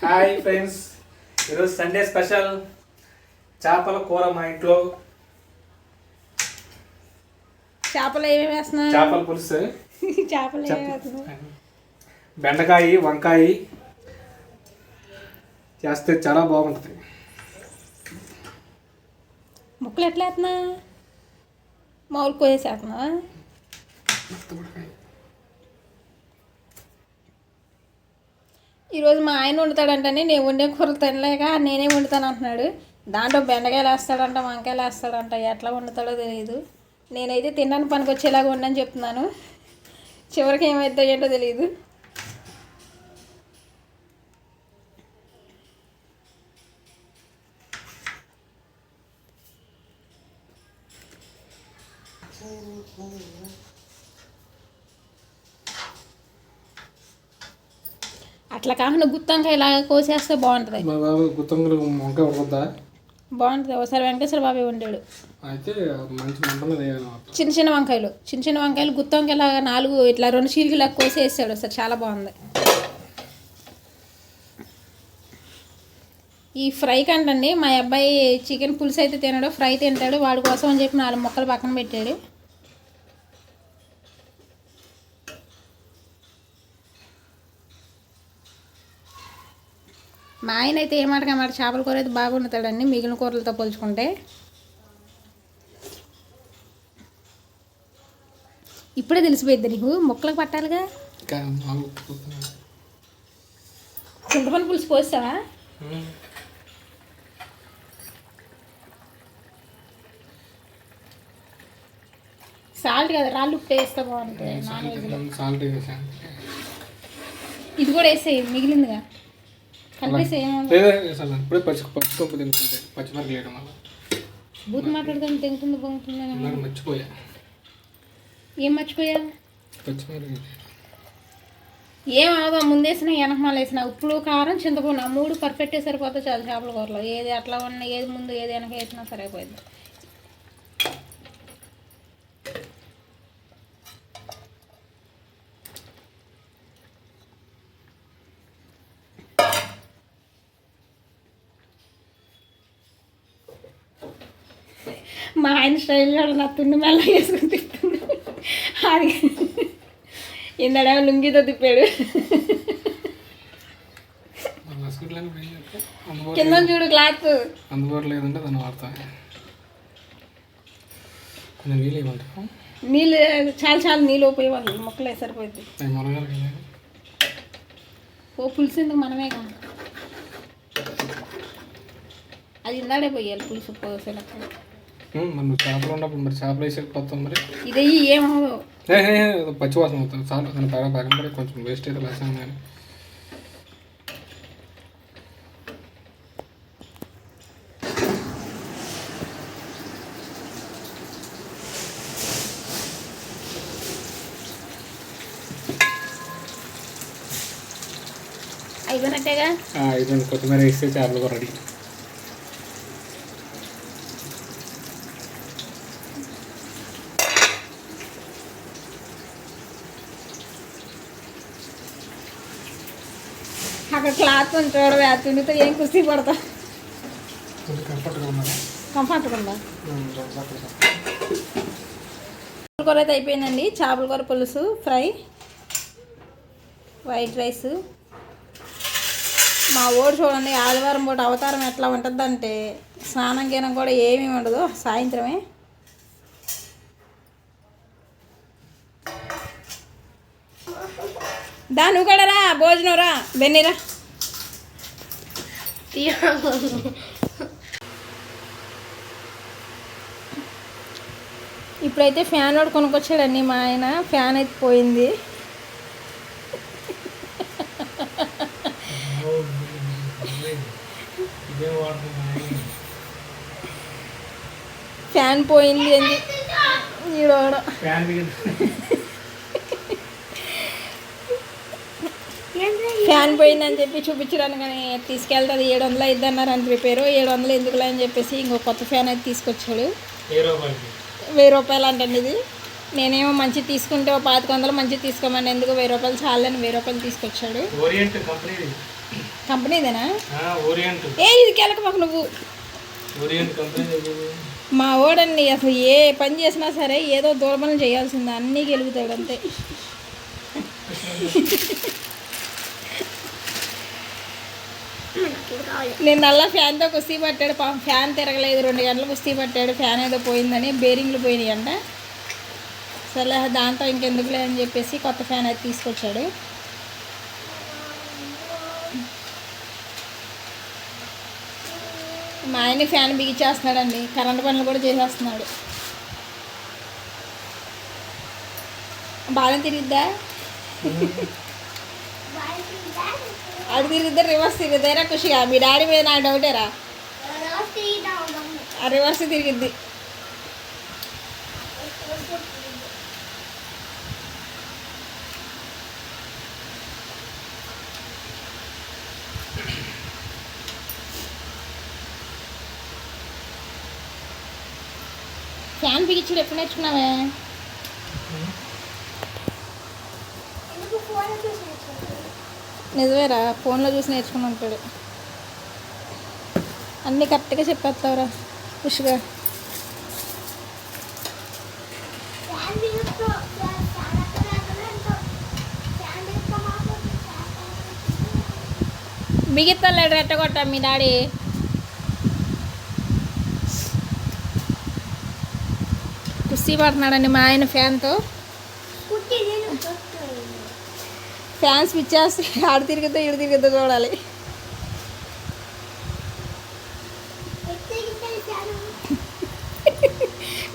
Hi friends, ఈరోజు Sunday special చేపల కూర మా ఇంట్లో. చేపలు ఏమేమి వేస్తున్నా? చేపల పులుసు, చేపలు బెండకాయ, వంకాయ చేస్తే చాలా బాగుంటుంది. ముక్కలు ఎట్లా వేస్తున్నా? మామూలు కోసేస్తున్నా. ఈరోజు మా ఆయన వండుతాడంటని నేను వండే కూరలు తినలేక నేనే వండుతాను అంటున్నాడు. దాంట్లో బెండకాయలు వేస్తాడంట, వంకాయలు వేస్తాడంట. ఎట్లా వండుతాడో తెలియదు. నేనైతే తినడానికి పనికి వచ్చేలాగా ఉండని చెప్తున్నాను. చివరికి ఏమైతే ఏంటో తెలియదు. అట్లా కాకుండా గుత్తంకాయ ఇలాగ కోసేస్తే బాగుంటుంది. బాగుంటుంది. ఒకసారి వెంకటేశ్వర బాబు వండాడు. చిన్న చిన్న వంకాయలు గుత్తంకాయ లాగా 4 ఇట్లా 2 చీలికలా కోసేసాడు. అసలు చాలా బాగుంది. ఈ ఫ్రై కంటండి మా అబ్బాయి చికెన్ పులుసు అయితే తినడు, ఫ్రై తింటాడు. వాడి కోసం అని చెప్పి 4 ముక్కలు పక్కన పెట్టాడు. మా ఆయన అయితే ఏమాటకమాట చేపల కూర అయితే బాగా వండుతాడండి మిగిలిన కూరలతో పోల్చుకుంటే. ఇప్పుడే తెలిసిపోయింది నీకు, ముక్కలకు పట్టాలిగా. చింతపండు పులుసు పోస్తావా? సాల్ట్ కదా, రాళ్ళు ఉప్పు వేస్తే బాగుంటుంది నాన్ వెజ్లో. ఇది కూడా వేసేయి, మిగిలిందిగా బూత్ మాట్లాడుతాను తింటుంది బాగుంటుంది. మర్చిపోయా. ఏం మర్చిపోయా? ఏం అవదా, ముందేసిన వెనకమాల వేసిన ఉప్పుడు కారం చింతపండు 3 పర్ఫెక్ట్గా సరిపోతే చాలు చేపల కూరలో. ఏది అట్లా ఉన్నా, ఏది ముందు ఏది వెనక వేసినా సరిపోయింది. మా ఆయన స్టైల్ కూడా నా తుండి మెల్ల వేసుకుని తిప్పుతుంది. అది ఇందడేమో లుంగితో తిప్పాడు. కింద చూడు క్లాత్ అందుబాటులో లేదంటే దాన్ని వాడతా. నీళ్ళు చాలా నీళ్ళు పోయేవాళ్ళు, మొక్కలు సరిపోయింది. ఓ పులుసు ఎందుకు మనమే కదా, అది ఇందాడే పోయాలి పులుసు పోసేటప్పుడు. మనం చేపలు ఉన్నప్పుడు మరి చేపలు వేసేకపోతాం. మరి ఇది ఏమో పచ్చివాసన అవుతుంది. చాలా దాని పగం పడి కొంచెం వేస్ట్ అయితే లేసాను. కానీ అయిపోయినట్టేగా. అయిపోయింది. కొత్తిమీర వేస్తే చేపలు కూడా రెడీ. అక్కడ క్లాత్ చూడవే, ఆ తుండితో ఏం కుస్తీ పడతా. కంఫర్ట్గా ఉందా? కూర అయితే అయిపోయిందండి. చేపల కూర పులుసు, ఫ్రై, వైట్ రైస్. మా ఓడి చూడండి, ఆదివారం పూట అవతారం ఎట్లా ఉంటుందంటే స్నానం గీనం కూడా ఏమీ ఉండదు, సాయంత్రమే. దా నువ్వు కూడా రా, భోజనం రా, బెన్నీరా. ఇప్పుడైతే ఫ్యాన్ వాడు కొనుక్కొచ్చాడండి మా ఆయన. ఫ్యాన్ అయితే పోయింది. ఫ్యాన్ పోయింది అని ఈడోడ ఫ్యాన్ పోయిందని చెప్పి చూపించడానికి కానీ తీసుకెళ్తుంది. 700 అయిద్ది అన్నారు అని ప్రిపేర్. 700 ఎందుకులే అని చెప్పేసి ఇంకో కొత్త ఫ్యాన్ అయితే తీసుకొచ్చాడు. 1000 రూపాయలు అంటండి ఇది. నేనేమో మంచిది తీసుకుంటే 2500 మంచిది తీసుకోమని, ఎందుకు 1000 రూపాయలు చాలని 1000 రూపాయలు తీసుకొచ్చాడు. కంపెనీదేనా? ఓరియంట్. ఇది కెలక మాకు నువ్వు. Orient company. మా ఓడండి అసలు ఏ పని చేసినా సరే ఏదో దూరమని చేయాల్సిందే, అన్నీ గెలుగుతాడు అంతే. నేను నల్లా ఫ్యాన్తో కుస్తీ పట్టాడు పాపం. ఫ్యాన్ తిరగలేదు, 2 గంటలు కుస్తీ పట్టాడు. ఫ్యాన్ ఏదో పోయిందని, బేరింగ్లు పోయినాయి అంట. సరే దాంతో ఇంకెందుకులే అని చెప్పేసి కొత్త ఫ్యాన్ అయితే తీసుకొచ్చాడు. మా ఆయన ఫ్యాన్ బిగిచేస్తున్నాడండి, కరెంట్ పనులు కూడా చేసేస్తున్నాడు. బాగా తిరిగిద్దా? అటు తిరిగిద్దా రివర్స్ తిరిగిద్దారా ఖుషిగా? మీ డాడీ మీద నాకు డౌటేరా. రివర్స్ తిరిగిద్ది. ఫ్యాన్ బిగించుడు ఎప్పుడు నేర్చుకున్నావే? నిజమేరా, ఫోన్లో చూసి నేర్చుకుని ఉంటాడు. అన్నీ కరెక్ట్గా చెప్పేస్తావురా ఖుషిగా. బిగిస్తాడు ఎట్టగొట్టా మీ డాడీ. కుస్తీ పడుతున్నాడండి మా ఆయన ఫ్యాన్తో. ఫ్యాన్ స్విచ్ చేస్తే ఆడు తిరిగితే ఇడు తిరిగితే చూడాలి.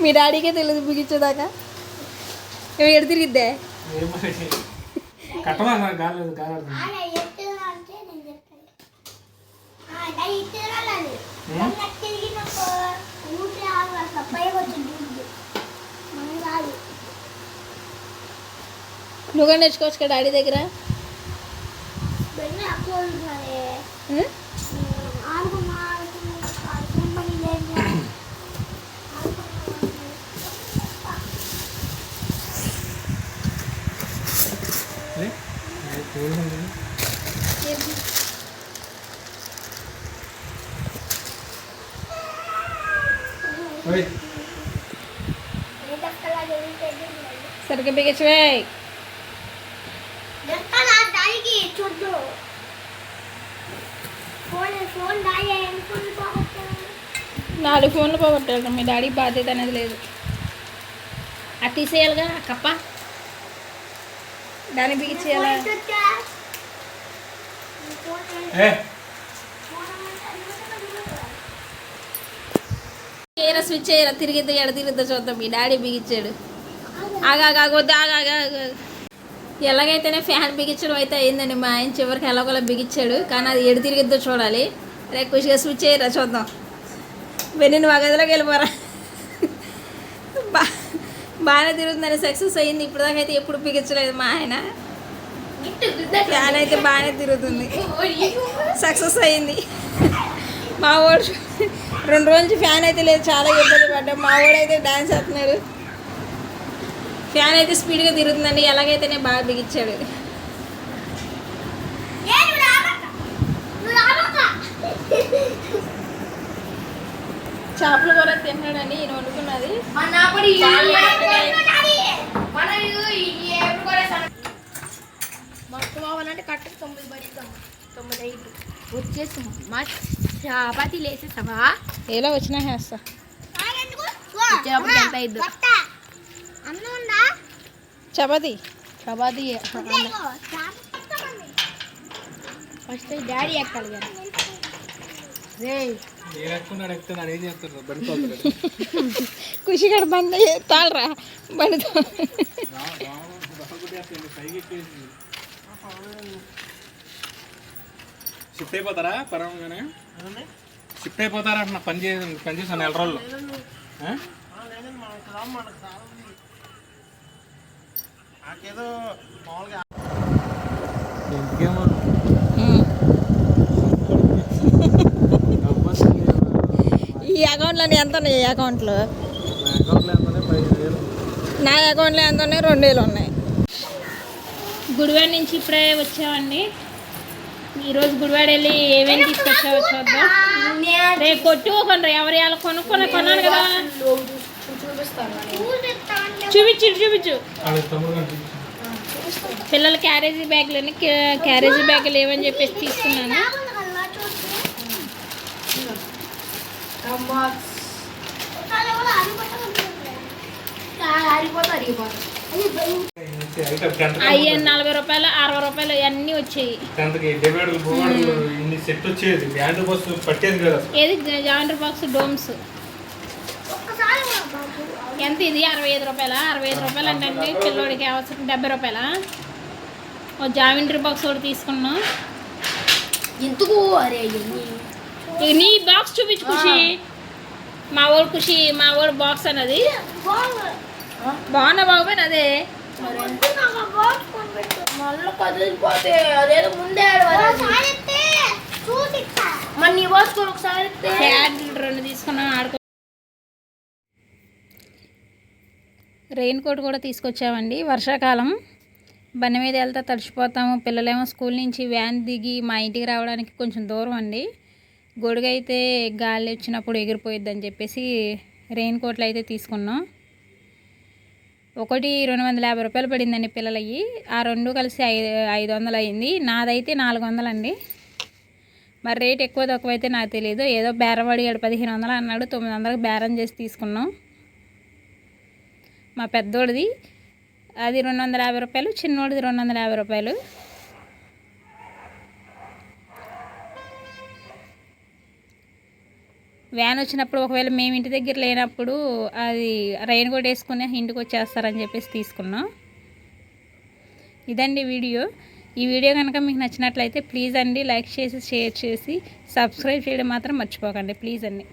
మీ డాడీకే తెలియదు బిగించేదాకా. ఎడు తిరిగిద్దే నువ్వుగా నేర్చుకోవచ్చు కదా డాడీ దగ్గర. సరిగ్గా బిగించవే. 4 ఫోన్లు పోగొట్టాడు. మీ డాడీ బాధ్యత అనేది లేదు. అది తీసేయాలిగా కప్ప, దాన్ని బిగించేయాలా? స్విచ్ చేయరా, తిరిగిద్దా ఎడ తిరిగిద్దా చూద్దాం. మీ డాడీ బిగించాడు. ఆగాగొద్దు ఆగా. ఎలాగైతేనే ఫ్యాన్ బిగించడం అయితే అయిందండి. మా ఆయన చివరికి ఎలాగోలా బిగించాడు, కానీ అది ఎడు తిరిగిద్దో చూడాలి. రే ఖుషిగా స్విచ్ చేయరా చూద్దాం. వెన్నీ నువ్వు ఆ గదిలోకి వెళ్ళిపోరా. బాగానే తిరుగుతుందని సక్సెస్ అయ్యింది. ఇప్పటిదాకా అయితే ఎప్పుడు బిగించలేదు మా ఆయన. ఫ్యాన్ అయితే బాగానే తిరుగుతుంది, సక్సెస్ అయ్యింది. మా వాడు 2 రోజుల నుంచి ఫ్యాన్ అయితే లేదు, చాలా ఇబ్బంది పడ్డాం. మా వాడు అయితే డాన్స్ చేస్తున్నాడు. ఫ్యాన్ అయితే స్పీడ్గా తిరుగుతుందండి. ఎలాగైతేనే బాగా బిగించాడు. చేపలు కూర తిన్నాడని ఈయన వండుకున్నది. అంటే కట్టకు 9 బయట 95 వచ్చేసి మా చపాతీలు వేసేస్తావా? ఏలో వచ్చినా వేస్తా. ఎంత అయింది? చపాతీ ఫస్ట్ డాడీ ఎక్కాలి కదా. ఖుషిగాడు బండి తాళరా బండితో. షిఫ్ట్ అయిపోతారా పరంగానే? షిఫ్ట్ అయిపోతారా అంటున్నా. పని చేసాను 4 రోజులు. ఈ అకౌంట్లో ఎంత ఉన్నాయి? ఈ అకౌంట్లో నా అకౌంట్లో ఎంత ఉన్నాయి? 2,000 ఉన్నాయి. గుడివాడ నుంచి ఇప్పుడే వచ్చామండి. ఈరోజు గుడివాడ వెళ్ళి ఏమేమి తీసుకొచ్చావో చూద్దాం. రేపు కొట్టు కొనరు ఎవరు ఎలా కొన్నాను కదా. చూపించు పిల్లల క్యారేజీ బ్యాగులని క్యారేజీ బ్యాగులు ఏమని చెప్పేసి తీసుకున్నాను. అయ్యి 40 రూపాయలు 60 రూపాయలు అన్నీ వచ్చాయి. ఏది జాయింట్రీ బాక్స్ డోమ్స్ ఎంత ఇది 65 రూపాయల 65 రూపాయలు అంటే పిల్లోడికి అవసరం 70 రూపాయల. ఓ జామెంట్రీ బాక్స్ ఒకటి తీసుకున్నాం. ఎందుకు అరే నీ బాక్స్ చూపించు ఖుషి. మా వాడు బాక్స్ అన్నది బాగున్నా బాగుపోయిన అదే మళ్ళీ కదిలిపోతే అదేదో ముందే మరి నీ బాక్స్ ఒకసారి 2 తీసుకున్నాం. ఆడుకో రెయిన్ కోట్ కూడా తీసుకొచ్చామండి. వర్షాకాలం బండి మీద వెళ్తే తడిచిపోతాము. పిల్లలేమో స్కూల్ నుంచి వ్యాన్ దిగి మా ఇంటికి రావడానికి కొంచెం దూరం అండి. గొడుగు అయితే గాలి వచ్చినప్పుడు ఎగిరిపోయిద్దని చెప్పేసి రెయిన్ కోట్లు అయితే తీసుకున్నాం. ఒకటి 250 రూపాయలు పడిందండి పిల్లలయ్యి. ఆ 2 కలిసి 500 అయింది. నాదైతే 400 అండి. మరి రేట్ ఎక్కువ తక్కువ అయితే నాకు తెలియదు. ఏదో బేరం అడిగాడు 1500 అన్నాడు. 900కి బేరం చేసి తీసుకున్నాం. మా పెద్దోడిది అది 250 రూపాయలు, చిన్నోడిది 250 రూపాయలు. వ్యాన్ వచ్చినప్పుడు ఒకవేళ మేము ఇంటి దగ్గర లేనప్పుడు అది రెయిన్ కోట్ వేసుకుని ఇంటికి వచ్చేస్తారని చెప్పేసి తీసుకున్నాం. ఇదండి వీడియో. ఈ వీడియో కనుక మీకు నచ్చినట్లయితే ప్లీజ్ అండి లైక్ చేసి షేర్ చేసి సబ్స్క్రైబ్ చేయడం మాత్రం మర్చిపోకండి ప్లీజ్ అండి.